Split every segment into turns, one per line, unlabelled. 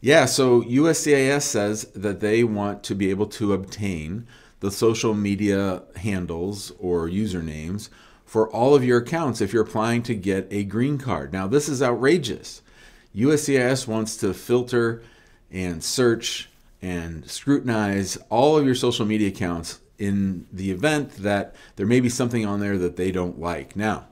Yeah, so USCIS says that they want to be able to obtain the social media handles or usernames for all of your accounts if you're applying to get a green card. Now, this is outrageous. USCIS wants to filter and search and scrutinize all of your social media accounts in the event that there may be something on there that they don't like. Now,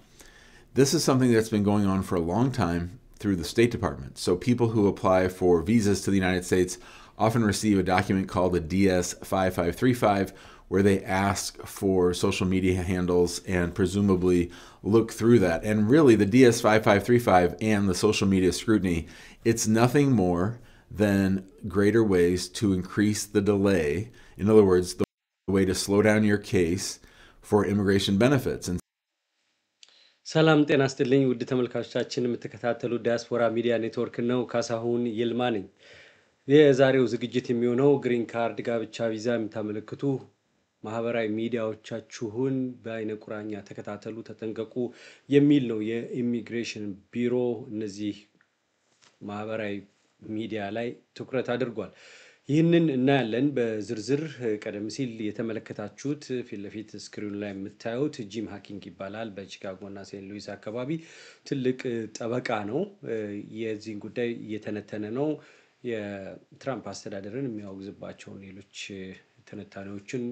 this is something that's been going on for a long time through the State Department. So people who apply for visas to the United States often receive a document called a DS 5535 where they ask for social media handles and presumably look through that. And really the DS 5535 and the social media scrutiny, it's nothing more than greater ways to increase the delay. In other words, the way to slow down your case for immigration benefits. And
ሰላም ጤና ይስጥልኝ ውድ ተመልካቾቻችን የምትከታተሉ ዲያስፖራ ሚዲያ ኔትወርክ ነው። ካሳሁን ይልማ ነኝ። የዛሬው ዝግጅት የሚሆነው ግሪን ካርድ ጋብቻ ቪዛ የምታመለክቱ ማህበራዊ ሚዲያዎቻችሁን በአይነ ቁራኛ ተከታተሉ ተጠንቀቁ የሚል ነው። የኢሚግሬሽን ቢሮ እነዚህ ማህበራዊ ሚዲያ ላይ ትኩረት አድርጓል። ይህንን እናያለን በዝርዝር ቀደም ሲል የተመለከታችሁት ፊት ለፊት ስክሪኑ ላይ የምታዩት ጂም ሃኪንግ ይባላል። በቺካጎ እና ሴንት ሉዊስ አካባቢ ትልቅ ጠበቃ ነው። የዚህን ጉዳይ እየተነተነ ነው። የትራምፕ አስተዳደርን የሚያወግዝባቸውን ሌሎች ተነታኔዎችን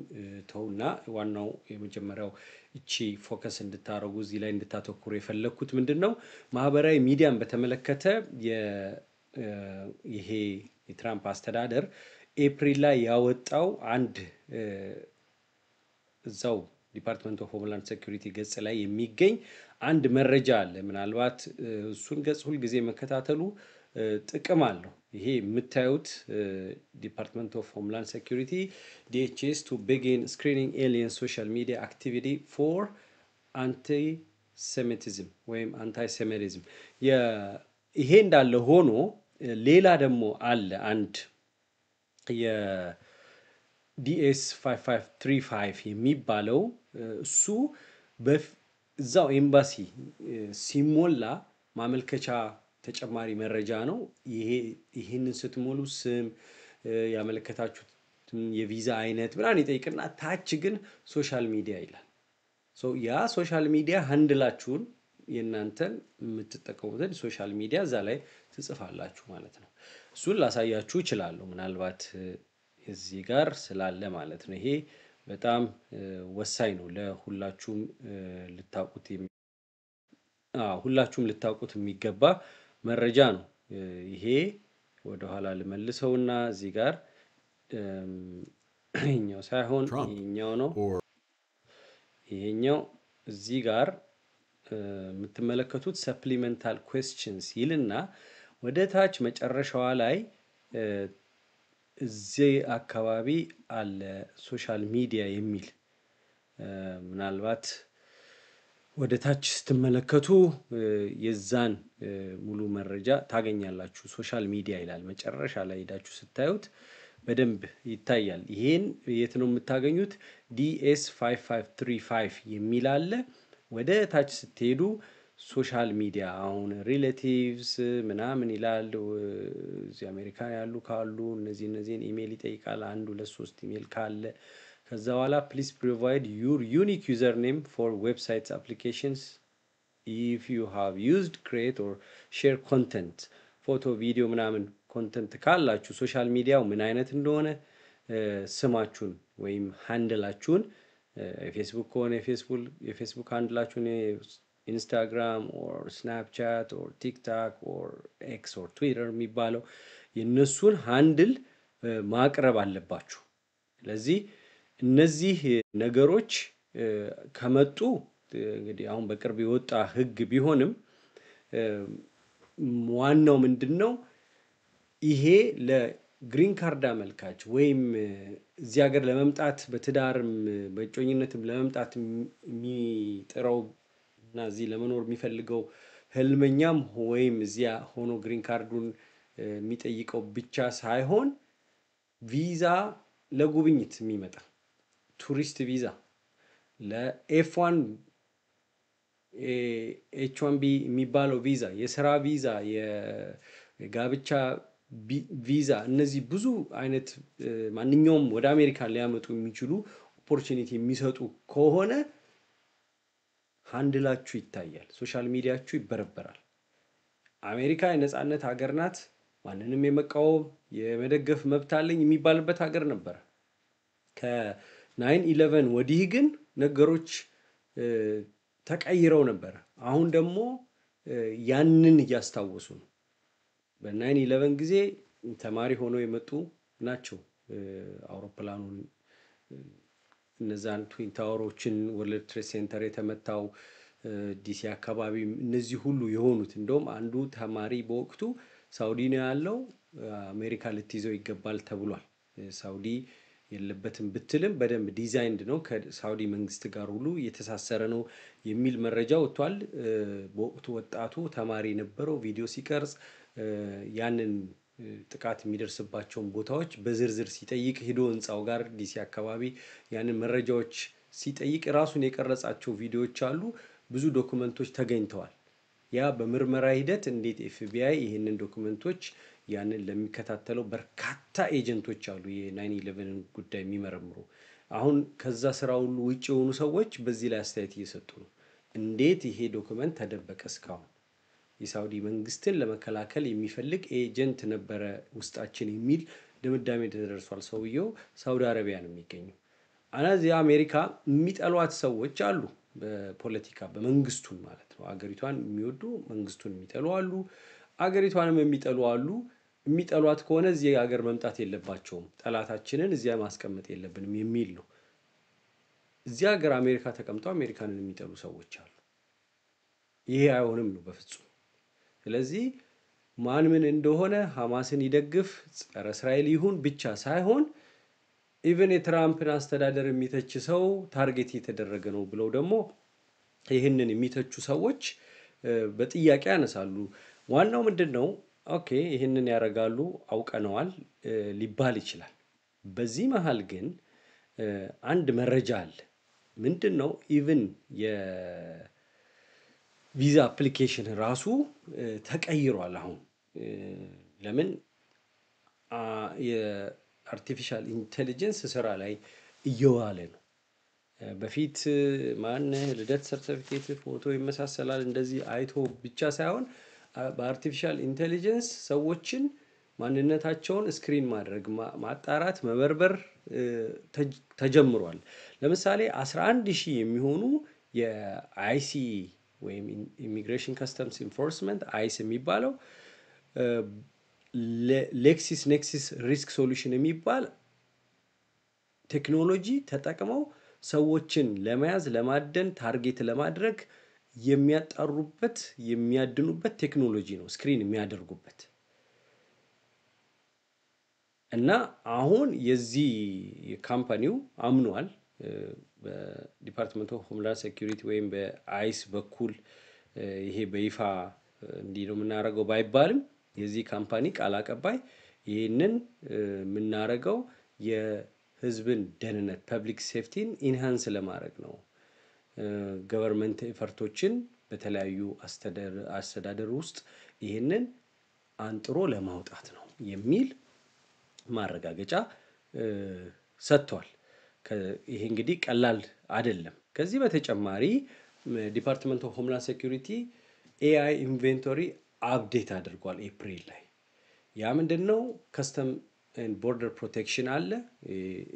ተውና ዋናው የመጀመሪያው እቺ ፎከስ እንድታረጉ እዚህ ላይ እንድታተኩሩ የፈለኩት ምንድነው ማህበራዊ ሚዲያን በተመለከተ ይሄ የትራምፕ አስተዳደር ኤፕሪል ላይ ያወጣው አንድ እዛው ዲፓርትመንት ኦፍ ሆምላንድ ሴኩሪቲ ገጽ ላይ የሚገኝ አንድ መረጃ አለ። ምናልባት እሱን ገጽ ሁሉ ጊዜ መከታተሉ ጥቅም አለው። ይሄ የምታዩት ዲፓርትመንት ኦፍ ሆምላንድ ሴኩሪቲ DHS to begin screening alien social media activity for anti-Semitism ወይም anti-Semitism ይሄ እንዳለ ሆኖ ሌላ ደግሞ አለ አንድ የዲኤስ 5535 የሚባለው እሱ በዛው ኤምባሲ ሲሞላ ማመልከቻ ተጨማሪ መረጃ ነው። ይሄንን ስትሞሉ ስም ያመለከታችሁት የቪዛ አይነት ምናምን ይጠይቅና ታች ግን ሶሻል ሚዲያ ይላል። ያ ሶሻል ሚዲያ ሃንድላችሁን የናንተን የምትጠቀሙት ሶሻል ሚዲያ እዛ ላይ ትጽፋላችሁ ማለት ነው። እሱን ላሳያችሁ እችላለሁ ምናልባት እዚህ ጋር ስላለ ማለት ነው። ይሄ በጣም ወሳኝ ነው ለሁላችሁም ልታውቁት የሚገባ መረጃ ነው። ይሄ ወደ ኋላ ልመልሰውና እዚህ ጋር ይሄኛው ሳይሆን ይሄኛው ነው። ይሄኛው እዚህ ጋር የምትመለከቱት ሰፕሊመንታል ኩዌስችንስ ይልና ወደ ታች መጨረሻዋ ላይ እዚህ አካባቢ አለ ሶሻል ሚዲያ የሚል ምናልባት ወደ ታች ስትመለከቱ የዛን ሙሉ መረጃ ታገኛላችሁ። ሶሻል ሚዲያ ይላል መጨረሻ ላይ ሄዳችሁ ስታዩት በደንብ ይታያል። ይሄን የት ነው የምታገኙት? DS 5535 የሚል አለ። ወደ ታች ስትሄዱ ሶሻል ሚዲያ አሁን ሪሌቲቭስ ምናምን ይላል። እዚህ አሜሪካ ያሉ ካሉ እነዚህን ኢሜል ይጠይቃል። 1 2 3 ኢሜል ካለ ከዛ በኋላ please provide your unique username for websites applications if you have used create or share content ፎቶ ቪዲዮ ምናምን ኮንተንት ካላችሁ ሶሻል ሚዲያው ምን አይነት እንደሆነ ስማችሁን ወይም ሃንድላችሁን ፌስቡክ ከሆነ የፌስቡክ ሃንድላችሁን ኢንስታግራም or Snapchat or TikTok or X or Twitter የሚባለው የነሱን ሃንድል ማቅረብ አለባችሁ። ስለዚህ እነዚህ ነገሮች ከመጡ እንግዲህ አሁን በቅርብ የወጣ ህግ ቢሆንም ዋናው ምንድነው ይሄ ለግሪን ካርድ አመልካች ወይም እዚህ ሀገር ለመምጣት በትዳርም በእጮኝነትም ለመምጣት የሚጥረው እና እዚህ ለመኖር የሚፈልገው ህልመኛም ወይም እዚያ ሆኖ ግሪን ካርዱን የሚጠይቀው ብቻ ሳይሆን ቪዛ ለጉብኝት የሚመጣ ቱሪስት ቪዛ ለኤፍ1 H1B የሚባለው ቪዛ የሥራ ቪዛ የጋብቻ ቪዛ እነዚህ ብዙ አይነት ማንኛውም ወደ አሜሪካ ሊያመጡ የሚችሉ ኦፖርቹኒቲ የሚሰጡ ከሆነ ሃንድላችሁ ይታያል፣ ሶሻል ሚዲያችሁ ይበረበራል። አሜሪካ የነጻነት ሀገር ናት፣ ማንንም የመቃወም የመደገፍ መብት አለኝ የሚባልበት ሀገር ነበር። ከ9/11 ወዲህ ግን ነገሮች ተቀይረው ነበር። አሁን ደግሞ ያንን እያስታወሱ ነው። በ9/11 ጊዜ ተማሪ ሆነው የመጡ ናቸው አውሮፕላኑን እነዛን ትዊን ታወሮችን ወርልድ ትሬድ ሴንተር የተመታው ዲሲ አካባቢ እነዚህ ሁሉ የሆኑት። እንደውም አንዱ ተማሪ በወቅቱ ሳውዲ ነው ያለው፣ አሜሪካ ልትይዘው ይገባል ተብሏል። ሳውዲ የለበትም ብትልም በደንብ ዲዛይንድ ነው፣ ከሳውዲ መንግስት ጋር ሁሉ የተሳሰረ ነው የሚል መረጃ ወጥቷል። በወቅቱ ወጣቱ ተማሪ ነበረው ቪዲዮ ሲቀርጽ ያንን ጥቃት የሚደርስባቸውን ቦታዎች በዝርዝር ሲጠይቅ ሄዶ ህንፃው ጋር ዲሲ አካባቢ ያንን መረጃዎች ሲጠይቅ ራሱን የቀረጻቸው ቪዲዮዎች አሉ። ብዙ ዶክመንቶች ተገኝተዋል። ያ በምርመራ ሂደት እንዴት ኤፍቢአይ ይህንን ዶክመንቶች ያንን ለሚከታተለው በርካታ ኤጀንቶች አሉ የ9/11 ጉዳይ የሚመረምሩ። አሁን ከዛ ስራ ሁሉ ውጭ የሆኑ ሰዎች በዚህ ላይ አስተያየት እየሰጡ ነው። እንዴት ይሄ ዶክመንት ተደበቀ? እስካሁን የሳውዲ መንግስትን ለመከላከል የሚፈልግ ኤጀንት ነበረ ውስጣችን የሚል ድምዳሜ ተደርሷል። ሰውየው ሳውዲ አረቢያ ነው የሚገኘው። አናዚህ አሜሪካ የሚጠሏት ሰዎች አሉ፣ በፖለቲካ በመንግስቱን ማለት ነው። አገሪቷን የሚወዱ መንግስቱን የሚጠሉ አሉ፣ አገሪቷንም የሚጠሉ አሉ። የሚጠሏት ከሆነ እዚህ ሀገር መምጣት የለባቸውም፣ ጠላታችንን እዚያ ማስቀመጥ የለብንም የሚል ነው። እዚህ ሀገር አሜሪካ ተቀምጠው አሜሪካንን የሚጠሉ ሰዎች አሉ። ይሄ አይሆንም ነው በፍጹም። ስለዚህ ማን ምን እንደሆነ ሐማስን ይደግፍ ጸረ እስራኤል ይሁን ብቻ ሳይሆን ኢቭን የትራምፕን አስተዳደር የሚተች ሰው ታርጌት የተደረገ ነው ብለው ደግሞ ይህንን የሚተቹ ሰዎች በጥያቄ ያነሳሉ። ዋናው ምንድነው? ኦኬ ይህንን ያደርጋሉ አውቀነዋል ሊባል ይችላል። በዚህ መሃል ግን አንድ መረጃ አለ። ምንድነው? ኢቭን የቪዛ አፕሊኬሽን ራሱ ተቀይሯል። አሁን ለምን የአርቲፊሻል ኢንተለጀንስ ስራ ላይ እየዋለ ነው። በፊት ማነህ ልደት ሰርተፊኬት ፎቶ ይመሳሰላል እንደዚህ አይቶ ብቻ ሳይሆን በአርቲፊሻል ኢንተለጀንስ ሰዎችን ማንነታቸውን ስክሪን ማድረግ፣ ማጣራት፣ መበርበር ተጀምሯል። ለምሳሌ 11,000 የሚሆኑ የአይሲ ወይም ኢሚግሬሽን ከስተምስ ኢንፎርስመንት አይስ የሚባለው ሌክሲስ ኔክሲስ ሪስክ ሶሉሽን የሚባል ቴክኖሎጂ ተጠቅመው ሰዎችን ለመያዝ ለማደን ታርጌት ለማድረግ የሚያጣሩበት የሚያድኑበት ቴክኖሎጂ ነው፣ ስክሪን የሚያደርጉበት። እና አሁን የዚህ ካምፓኒው አምኗል በዲፓርትመንት ኦፍ ሆምላንድ ሴኩሪቲ ወይም በአይስ በኩል ይሄ በይፋ እንዲህ ነው የምናደርገው ባይባልም የዚህ ካምፓኒ ቃል አቀባይ ይህንን የምናደርገው የህዝብን ደህንነት ፐብሊክ ሴፍቲን ኢንሃንስ ለማድረግ ነው፣ ገቨርንመንት ኤፈርቶችን በተለያዩ አስተዳደር ውስጥ ይህንን አንጥሮ ለማውጣት ነው የሚል ማረጋገጫ ሰጥቷል። ይሄ እንግዲህ ቀላል አይደለም። ከዚህ በተጨማሪ ዲፓርትመንት ኦፍ ሆምላንድ ሴኩሪቲ ኤአይ ኢንቬንቶሪ አፕዴት አድርጓል ኤፕሪል ላይ። ያ ምንድነው? ከስተም ኤንድ ቦርደር ፕሮቴክሽን አለ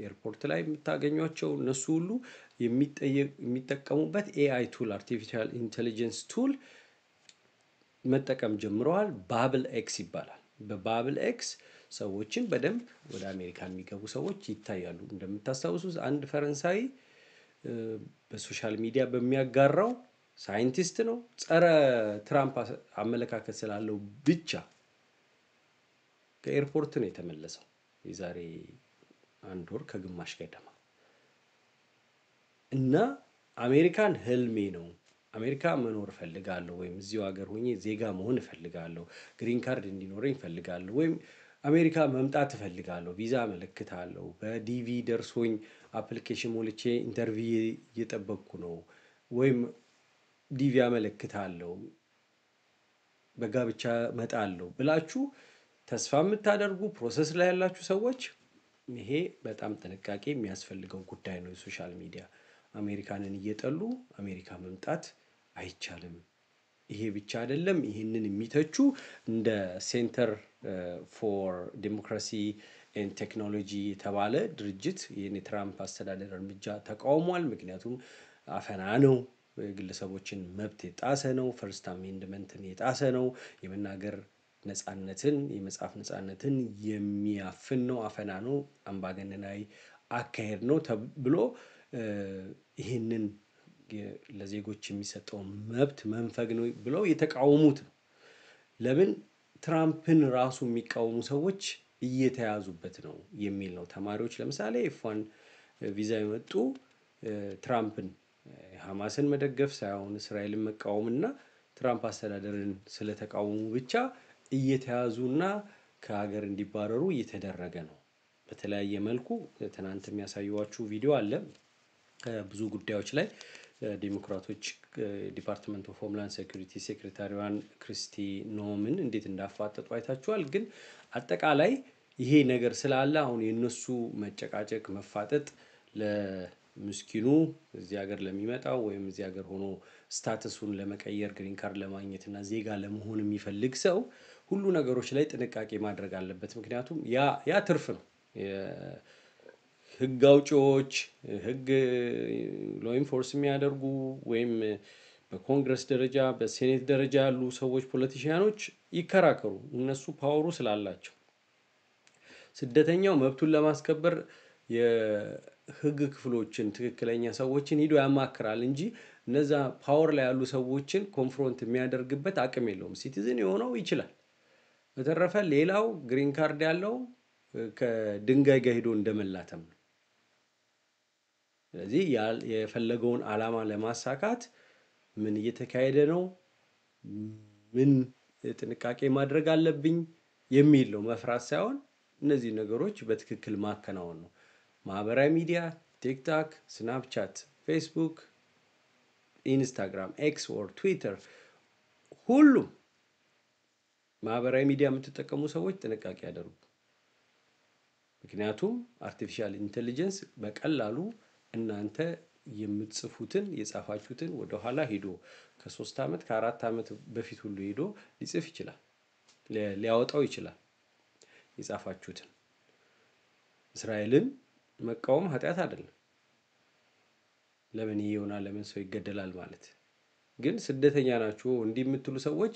ኤርፖርት ላይ የምታገኟቸው እነሱ ሁሉ የሚጠቀሙበት ኤአይ ቱል አርቲፊሻል ኢንተለጀንስ ቱል መጠቀም ጀምረዋል። ባብል ኤክስ ይባላል። በባብል ኤክስ ሰዎችን በደንብ ወደ አሜሪካ የሚገቡ ሰዎች ይታያሉ። እንደምታስታውሱት አንድ ፈረንሳይ በሶሻል ሚዲያ በሚያጋራው ሳይንቲስት ነው፣ ጸረ ትራምፕ አመለካከት ስላለው ብቻ ከኤርፖርት ነው የተመለሰው የዛሬ 1 ወር ከግማሽ ገደማ። እና አሜሪካን ህልሜ ነው፣ አሜሪካ መኖር እፈልጋለሁ፣ ወይም እዚሁ ሀገር ሆኜ ዜጋ መሆን እፈልጋለሁ፣ ግሪን ካርድ እንዲኖረኝ እፈልጋለሁ፣ ወይም አሜሪካ መምጣት እፈልጋለሁ፣ ቪዛ አመለክታለሁ፣ በዲቪ ደርሶኝ አፕሊኬሽን ሞልቼ ኢንተርቪው እየጠበቅኩ ነው፣ ወይም ዲቪ አመለክታለሁ፣ በጋብቻ መጣለሁ ብላችሁ ተስፋ የምታደርጉ ፕሮሰስ ላይ ያላችሁ ሰዎች ይሄ በጣም ጥንቃቄ የሚያስፈልገው ጉዳይ ነው። የሶሻል ሚዲያ አሜሪካንን እየጠሉ አሜሪካ መምጣት አይቻልም። ይሄ ብቻ አይደለም። ይሄንን የሚተቹ እንደ ሴንተር ፎር ዲሞክራሲ ኤንድ ቴክኖሎጂ የተባለ ድርጅት ይህን የትራምፕ አስተዳደር እርምጃ ተቃውሟል። ምክንያቱም አፈና ነው፣ ግለሰቦችን መብት የጣሰ ነው፣ ፈርስት አሜንድመንትን የጣሰ ነው፣ የመናገር ነፃነትን የመጻፍ ነፃነትን የሚያፍን ነው፣ አፈና ነው፣ አምባገነናዊ አካሄድ ነው ተብሎ ይህንን ለዜጎች የሚሰጠው መብት መንፈግ ነው ብለው የተቃወሙት ነው። ለምን ትራምፕን ራሱ የሚቃወሙ ሰዎች እየተያዙበት ነው የሚል ነው። ተማሪዎች ለምሳሌ ኤፍ1 ቪዛ የመጡ ትራምፕን ሐማስን መደገፍ ሳይሆን እስራኤልን መቃወምና ትራምፕ አስተዳደርን ስለተቃወሙ ብቻ እየተያዙና ከሀገር እንዲባረሩ እየተደረገ ነው። በተለያየ መልኩ ትናንት የሚያሳዩዋችሁ ቪዲዮ አለ። ብዙ ጉዳዮች ላይ ዲሞክራቶች ዲፓርትመንት ኦፍ ሆምላንድ ሴኩሪቲ ሴክሬታሪዋን ክሪስቲ ኖምን እንዴት እንዳፋጠጡ አይታችኋል። ግን አጠቃላይ ይሄ ነገር ስላለ አሁን የነሱ መጨቃጨቅ መፋጠጥ ለምስኪኑ እዚህ ሀገር ለሚመጣው ወይም እዚህ ሀገር ሆኖ ስታተሱን ለመቀየር ግሪን ካርድ ለማግኘት እና ዜጋ ለመሆን የሚፈልግ ሰው ሁሉ ነገሮች ላይ ጥንቃቄ ማድረግ አለበት። ምክንያቱም ያ ትርፍ ነው። ህግ አውጪዎች ህግ ሎ ኢንፎርስ የሚያደርጉ ወይም በኮንግረስ ደረጃ በሴኔት ደረጃ ያሉ ሰዎች ፖለቲሽያኖች ይከራከሩ፣ እነሱ ፓወሩ ስላላቸው። ስደተኛው መብቱን ለማስከበር የህግ ክፍሎችን ትክክለኛ ሰዎችን ሄዶ ያማክራል እንጂ እነዛ ፓወር ላይ ያሉ ሰዎችን ኮንፍሮንት የሚያደርግበት አቅም የለውም። ሲቲዝን የሆነው ይችላል። በተረፈ ሌላው ግሪን ካርድ ያለው ከድንጋይ ጋር ሄዶ እንደመላተም ነው። ስለዚህ የፈለገውን ዓላማ ለማሳካት ምን እየተካሄደ ነው፣ ምን ጥንቃቄ ማድረግ አለብኝ የሚል ነው። መፍራት ሳይሆን እነዚህ ነገሮች በትክክል ማከናወን ነው። ማህበራዊ ሚዲያ ቲክቶክ፣ ስናፕቻት፣ ፌስቡክ፣ ኢንስታግራም፣ ኤክስ ኦር ትዊተር ሁሉም ማህበራዊ ሚዲያ የምትጠቀሙ ሰዎች ጥንቃቄ ያደርጉ። ምክንያቱም አርቲፊሻል ኢንተለጀንስ በቀላሉ እናንተ የምትጽፉትን የጻፋችሁትን ወደ ኋላ ሄዶ ከ3 አመት ከ4 አመት በፊት ሁሉ ሄዶ ሊጽፍ ይችላል፣ ሊያወጣው ይችላል የጻፋችሁትን። እስራኤልን መቃወም ኃጢአት አይደለም። ለምን ይሆናል? ለምን ሰው ይገደላል ማለት ግን ስደተኛ ናችሁ እንዲህ የምትሉ ሰዎች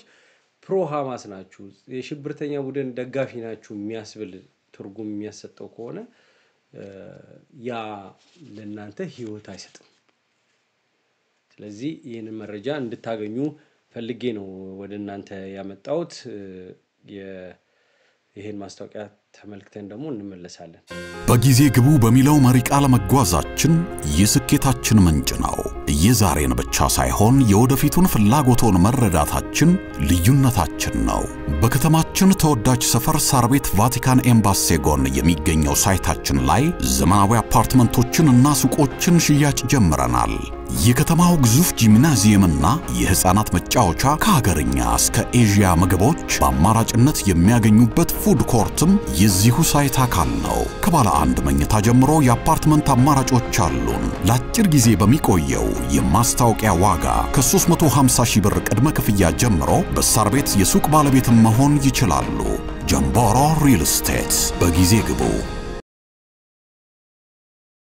ፕሮ ሐማስ ናችሁ፣ የሽብርተኛ ቡድን ደጋፊ ናችሁ የሚያስብል ትርጉም የሚያሰጠው ከሆነ ያ ለእናንተ ህይወት አይሰጥም። ስለዚህ ይህንን መረጃ እንድታገኙ ፈልጌ ነው ወደ እናንተ ያመጣሁት። ይህን ማስታወቂያ ተመልክተን ደግሞ እንመለሳለን።
በጊዜ ግቡ በሚለው መሪ ቃል መጓዛችን የስኬታችን ምንጭ ነው። የዛሬን ብቻ ሳይሆን የወደፊቱን ፍላጎቶን መረዳታችን ልዩነታችን ነው። በከተማችን ተወዳጅ ሰፈር ሳር ቤት ቫቲካን ኤምባሲ ጎን የሚገኘው ሳይታችን ላይ ዘመናዊ አፓርትመንቶችን እና ሱቆችን ሽያጭ ጀምረናል። የከተማው ግዙፍ ጂምናዚየምና የህፃናት መጫወቻ ከሀገርኛ እስከ ኤዥያ ምግቦች በአማራጭነት የሚያገኙበት ፉድ ኮርትም የዚሁ ሳይት አካል ነው። ከባለ አንድ መኝታ ጀምሮ የአፓርትመንት አማራጮች አሉን። ለአጭር ጊዜ በሚቆየው የማስታወቂያ ዋጋ ከ350,000 ብር ቅድመ ክፍያ ጀምሮ በሳር ቤት የሱቅ ባለቤት መሆን ይችላሉ። ጀምቦሮ ሪል ስቴት በጊዜ ግቡ።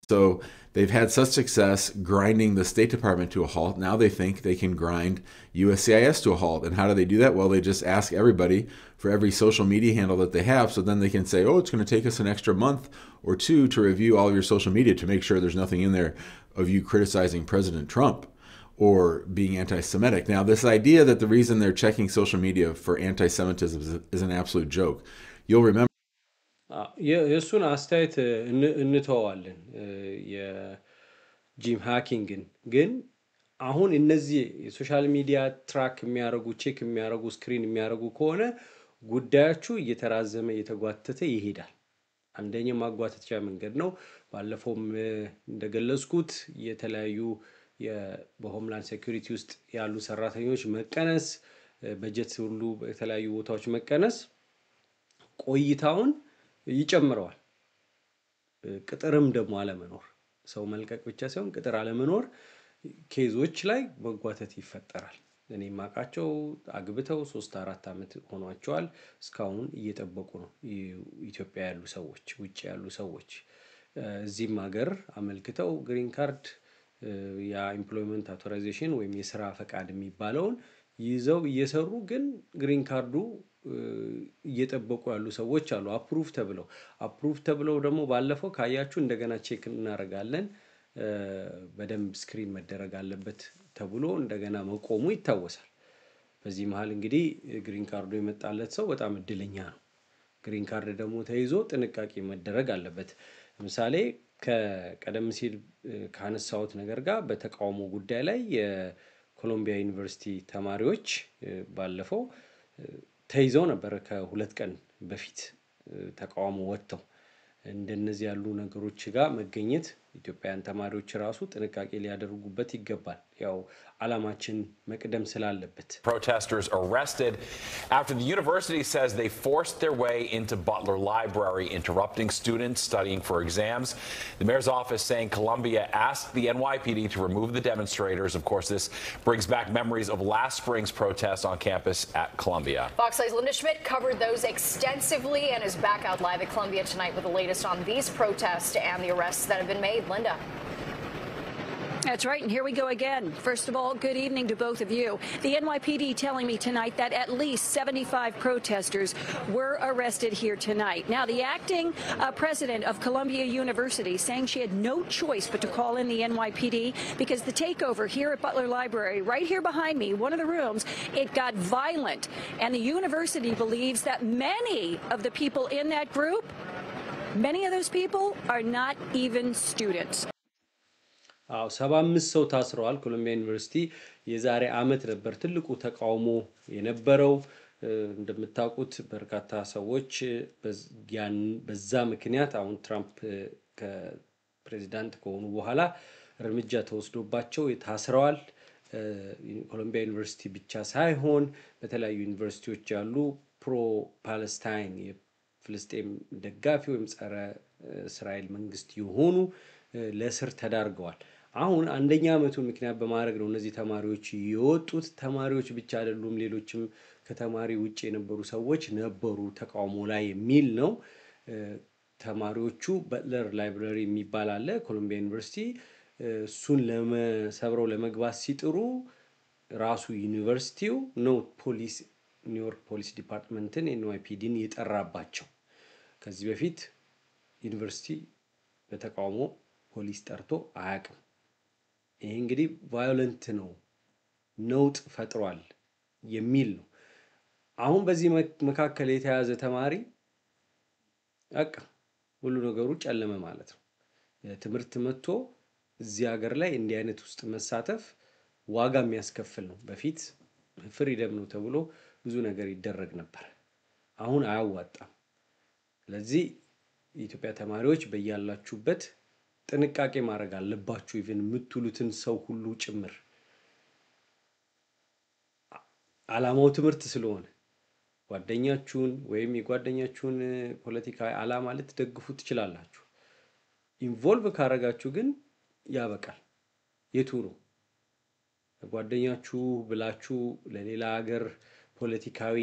So they've had such success grinding the State Department to a halt. Now they think they can grind USCIS to a halt. And how do they do that? Well, they just ask everybody for every social media handle that they have. So then they can say, oh, it's going to take us an extra month or two to review all your social media to make sure there's nothing in there of you criticizing President Trump or being anti-Semitic. Now, this idea that the reason they're checking social media for anti-Semitism is an absolute joke. You'll remember.
የእሱን አስተያየት እንተዋለን። የጂም ሃኪንግን ግን አሁን እነዚህ የሶሻል ሚዲያ ትራክ የሚያደርጉ ቼክ የሚያደርጉ ስክሪን የሚያደርጉ ከሆነ ጉዳያችሁ እየተራዘመ እየተጓተተ ይሄዳል። አንደኛው ማጓተቻ መንገድ ነው። ባለፈውም እንደገለጽኩት የተለያዩ በሆምላንድ ሴኩሪቲ ውስጥ ያሉ ሰራተኞች መቀነስ፣ በጀት ሁሉ በተለያዩ ቦታዎች መቀነስ ቆይታውን ይጨምረዋል ቅጥርም ደግሞ አለመኖር ሰው መልቀቅ ብቻ ሳይሆን ቅጥር አለመኖር ኬዞች ላይ መጓተት ይፈጠራል እኔ ማቃቸው አግብተው 3-4 አመት ሆኗቸዋል እስካሁን እየተጠበቁ ነው ኢትዮጵያ ያሉ ሰዎች ውጪ ያሉ ሰዎች እዚህም ሀገር አመልክተው ግሪን ካርድ ያ ኤምፕሎይመንት አውቶራይዜሽን ወይም የሥራ ፈቃድ የሚባለውን ይዘው እየሰሩ ግን ግሪን ካርዱ እየተጠበቁ ያሉ ሰዎች አሉ አፕሩቭ ተብለው ደግሞ ባለፈው ካያችሁ እንደገና ቼክ እናረጋለን በደንብ ስክሪን መደረግ አለበት ተብሎ እንደገና መቆሙ ይታወሳል በዚህ መሃል እንግዲህ ግሪን ካርዱ የመጣለት ሰው በጣም እድለኛ ነው ግሪን ካርድ ደግሞ ተይዞ ጥንቃቄ መደረግ አለበት ለምሳሌ ከቀደም ሲል ካነሳውት ነገር ጋር በተቃውሞ ጉዳይ ላይ የኮሎምቢያ ዩኒቨርሲቲ ተማሪዎች ባለፈው ተይዘው ነበር ከሁለት ቀን በፊት ተቃውሞ ወጥተው እንደነዚህ ያሉ ነገሮች ጋር መገኘት ኢትዮጵያን ተማሪዎች ራሱ ጥንቃቄ ሊያደርጉበት ይገባል ያው ዓላማችን መቅደም ስላለበት
Protesters arrested after the university says they forced their way into Butler Library interrupting students studying for exams. The mayor's office saying Columbia asked the NYPD to remove the demonstrators. Of course, this brings back memories of last spring's protests on campus at Columbia.
Fox 8's Linda Schmidt covered those extensively and is back out live at Columbia tonight with the latest on these protests and the arrests that have been made. Linda.
That's right, and here we go again. First of all, good evening to both of you. The NYPD telling me tonight that at least 75 protesters were arrested here tonight. Now, the acting president of Columbia University saying she had no choice but to call in the NYPD because the takeover here at Butler Library, right here behind me, one of the rooms, it got violent. And the university believes that many of the people in that group, many of those people are not even students.
75 ሰው ታስረዋል ኮሎምቢያ ዩኒቨርሲቲ የዛሬ አመት ነበር ትልቁ ተቃውሞ የነበረው እንደምታውቁት በርካታ ሰዎች በዛ ምክንያት አሁን ትራምፕ ከፕሬዝዳንት ከሆኑ በኋላ እርምጃ ተወስዶባቸው ታስረዋል ኮሎምቢያ ዩኒቨርሲቲ ብቻ ሳይሆን በተለያዩ ዩኒቨርሲቲዎች ያሉ ፕሮ ፓለስታይን የፍልስጤም ደጋፊ ወይም ጸረ እስራኤል መንግስት የሆኑ ለስር ተዳርገዋል አሁን አንደኛ አመቱ ምክንያት በማድረግ ነው እነዚህ ተማሪዎች የወጡት ተማሪዎች ብቻ አይደሉም ሌሎችም ከተማሪ ውጪ የነበሩ ሰዎች ነበሩ ተቃውሞ ላይ የሚል ነው ተማሪዎቹ በትለር ላይብራሪ የሚባል አለ ኮሎምቢያ ዩኒቨርሲቲ እሱን ለመሰብረው ለመግባት ሲጥሩ ራሱ ዩኒቨርሲቲው ነው ፖሊስ ኒውዮርክ ፖሊስ ዲፓርትመንትን NYPDን የጠራባቸው ከዚህ በፊት ዩኒቨርሲቲ በተቃውሞ ፖሊስ ጠርቶ አያውቅም ይሄ እንግዲህ ቫዮለንት ነው ነውጥ ፈጥሯል የሚል ነው አሁን በዚህ መካከል የተያዘ ተማሪ አቃ ሁሉ ነገሩ ጨለመ ማለት ነው ትምህርት መጥቶ እዚህ ሀገር ላይ እንዲህ አይነት ውስጥ መሳተፍ ዋጋ የሚያስከፍል ነው በፊት ፍሪደም ነው ተብሎ ብዙ ነገር ይደረግ ነበር አሁን አያዋጣም ስለዚህ የኢትዮጵያ ተማሪዎች በእያላችሁበት ጥንቃቄ ማድረግ አለባችሁ ኢቭን የምትሉትን ሰው ሁሉ ጭምር ዓላማው ትምህርት ስለሆነ ጓደኛችሁን ወይም የጓደኛችሁን ፖለቲካዊ ዓላማ ልትደግፉ ትችላላችሁ ኢንቮልቭ ካረጋችሁ ግን ያበቃል የቱ ነው ጓደኛችሁ ብላችሁ ለሌላ ሀገር ፖለቲካዊ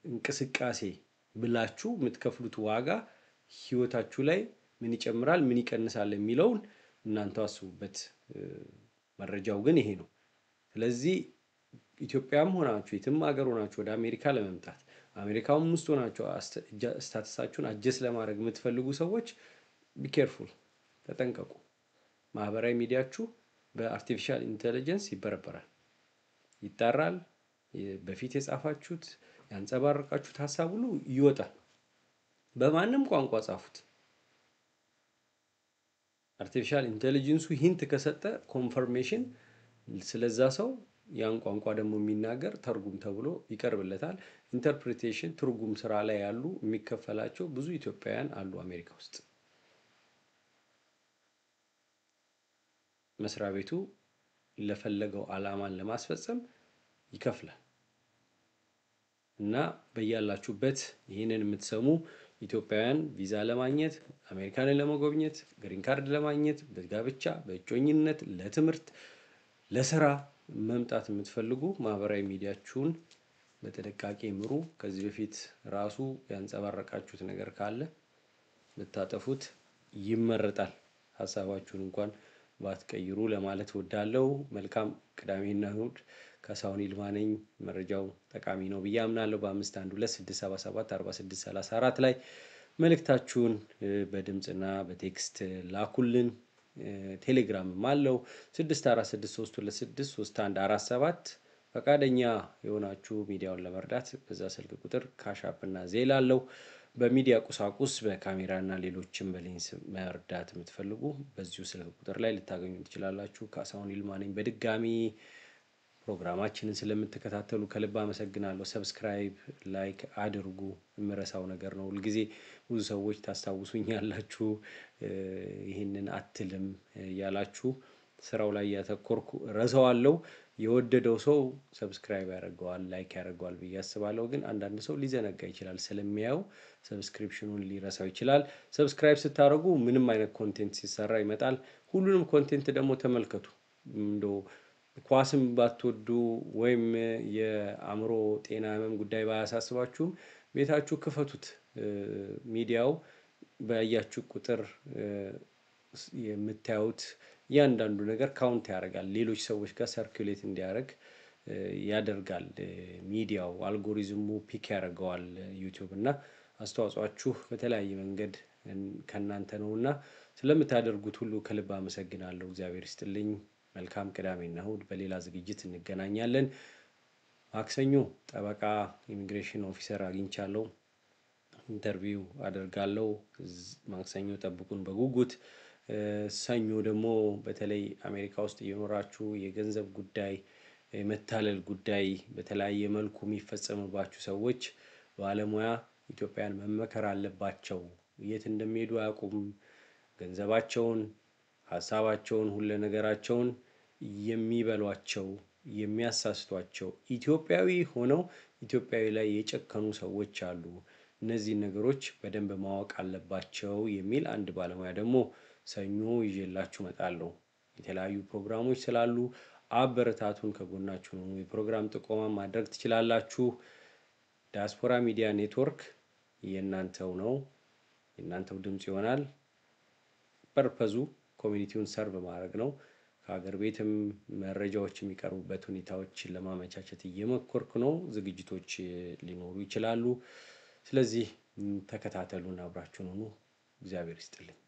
እንቅስቃሴ ብላችሁ የምትከፍሉት ዋጋ ህይወታችሁ ላይ ምን ይጨምራል ምን ይቀንሳል የሚለውን እናንተ አስቡበት መረጃው ግን ይሄ ነው ስለዚህ ኢትዮጵያም ሆናችሁ የትም ሀገር ሆናችሁ ወደ አሜሪካ ለመምጣት አሜሪካውም ውስጥ ሆናችሁ ስታተሳችሁን አጀስት ለማድረግ የምትፈልጉ ሰዎች ቢ ኬርፉል ተጠንቀቁ ማህበራዊ ሚዲያችሁ በአርቲፊሻል ኢንተለጀንስ ይበረበራል ይጣራል በፊት የጻፋችሁት ያንጸባረቃችሁት ሐሳብ ሁሉ ይወጣል በማንም ቋንቋ ጻፉት አርቲፊሻል ኢንተለጀንሱ ሂንት ከሰጠ ኮንፈርሜሽን ስለዛ ሰው ያን ቋንቋ ደግሞ የሚናገር ተርጉም ተብሎ ይቀርብለታል ኢንተርፕሪቴሽን ትርጉም ስራ ላይ ያሉ የሚከፈላቸው ብዙ ኢትዮጵያውያን አሉ አሜሪካ ውስጥ መስሪያ ቤቱ ለፈለገው ዓላማን ለማስፈጸም ይከፍላል እና በያላችሁበት ይሄንን የምትሰሙ ኢትዮጵያውያን ቪዛ ለማግኘት አሜሪካንን ለመጎብኘት ግሪን ካርድ ለማግኘት በጋብቻ በእጮኝነት ለትምህርት ለስራ መምጣት የምትፈልጉ ማህበራዊ ሚዲያችሁን በጥንቃቄ ምሩ ከዚህ በፊት ራሱ ያንጸባረቃችሁት ነገር ካለ ብታጠፉት ይመረጣል ሐሳባችሁን እንኳን ባትቀይሩ ለማለት ወዳለው መልካም ቅዳሜና እሁድ ካሳሁን ይልማ ነኝ መረጃው ጠቃሚ ነው ብዬ አምናለሁ በ5126774634 ላይ መልእክታችሁን በድምጽና በቴክስት ላኩልን ቴሌግራም ማለው 6463263147 ፈቃደኛ የሆናችሁ ሚዲያውን ለመርዳት በዛ ስልክ ቁጥር ካሻፕ እና ዜል አለው በሚዲያ ቁሳቁስ በካሜራና ሌሎችም በሌንስ መርዳት የምትፈልጉ በዚሁ ስልክ ቁጥር ላይ ልታገኙ ትችላላችሁ ካሳሁን ይልማ ነኝ በድጋሚ ፕሮግራማችንን ስለምትከታተሉ ከልብ አመሰግናለሁ ሰብስክራይብ ላይክ አድርጉ የምረሳው ነገር ነው ሁሉ ጊዜ ብዙ ሰዎች ታስታውሱኛላችሁ ይሄንን አትልም ያላችሁ ስራው ላይ ያተኮርኩ ረሳዋለሁ የወደደው ሰው ሰብስክራይብ ያደርጋል ላይክ ያደርጋል በያስባለው ግን አንዳንድ ሰው ሊዘነጋ ይችላል ስለሚያው ሰብስክሪፕሽኑን ሊረሳው ይችላል ሰብስክራይብ ስታደርጉ ምንም አይነት ኮንቴንት ሲሰራ ይመጣል ሁሉንም ኮንቴንት ደግሞ ተመልከቱ እንደው ኳስም ባትወዱ ወይም የአእምሮ ጤና ህመም ጉዳይ ባያሳስባችሁም ቤታችሁ ክፈቱት ሚዲያው በያያችሁ ቁጥር የምታዩት ያንዳንዱ ነገር ካውንት ያደርጋል ሌሎች ሰዎች ጋር ሰርኩሌት እንዲያደርግ ያደርጋል ሚዲያው አልጎሪዝሙ ፒክ ያደርጋል ዩቲዩብ እና አስተዋጽኦአችሁ በተለያየ መንገድ ከናንተ ነውና ስለምታደርጉት ሁሉ ከልብ አመሰግናለሁ እግዚአብሔር ይስጥልኝ መልካም ቅዳሜና እሁድ በሌላ ዝግጅት እንገናኛለን ማክሰኞ ጠበቃ ኢሚግሬሽን ኦፊሰር አግኝቻለሁ ኢንተርቪው አደርጋለሁ ማክሰኞ ጠብቁን በጉጉት ሰኞ ደግሞ በተለይ አሜሪካ ውስጥ እየኖራችሁ የገንዘብ ጉዳይ የመታለል ጉዳይ በተለያየ መልኩ የሚፈጸምባችሁ ሰዎች ባለሙያ ኢትዮጵያን መመከር አለባቸው የት እንደሚሄዱ ያቁም ገንዘባቸውን ሐሳባቸውን ሁሉ ነገራቸውን የሚበሏቸው የሚያሳስቷቸው ኢትዮጵያዊ ሆነው ኢትዮጵያዊ ላይ የጨከኑ ሰዎች አሉ እነዚህ ነገሮች በደንብ ማወቅ አለባቸው የሚል አንድ ባለሙያ ደግሞ ሰኞ ይዤላችሁ መጣለሁ የተለያዩ ፕሮግራሞች ስላሉ አበረታቱን ከጎናችሁ ነው የፕሮግራም ጥቆማ ማድረግ ትችላላችሁ ዲያስፖራ ሚዲያ ኔትወርክ የናንተው ነው የናንተው ድምጽ ይሆናል ፐርፐዙ ኮሚኒቲውን ሰርቭ ማድረግ ነው ከሀገር ቤትም መረጃዎች የሚቀርቡበት ሁኔታዎች ለማመቻቸት እየመኮርኩ ነው ዝግጅቶች ሊኖሩ ይችላሉ ስለዚህ ተከታተሉና አብራችሁን ሁኑ እግዚአብሔር ይስጥልኝ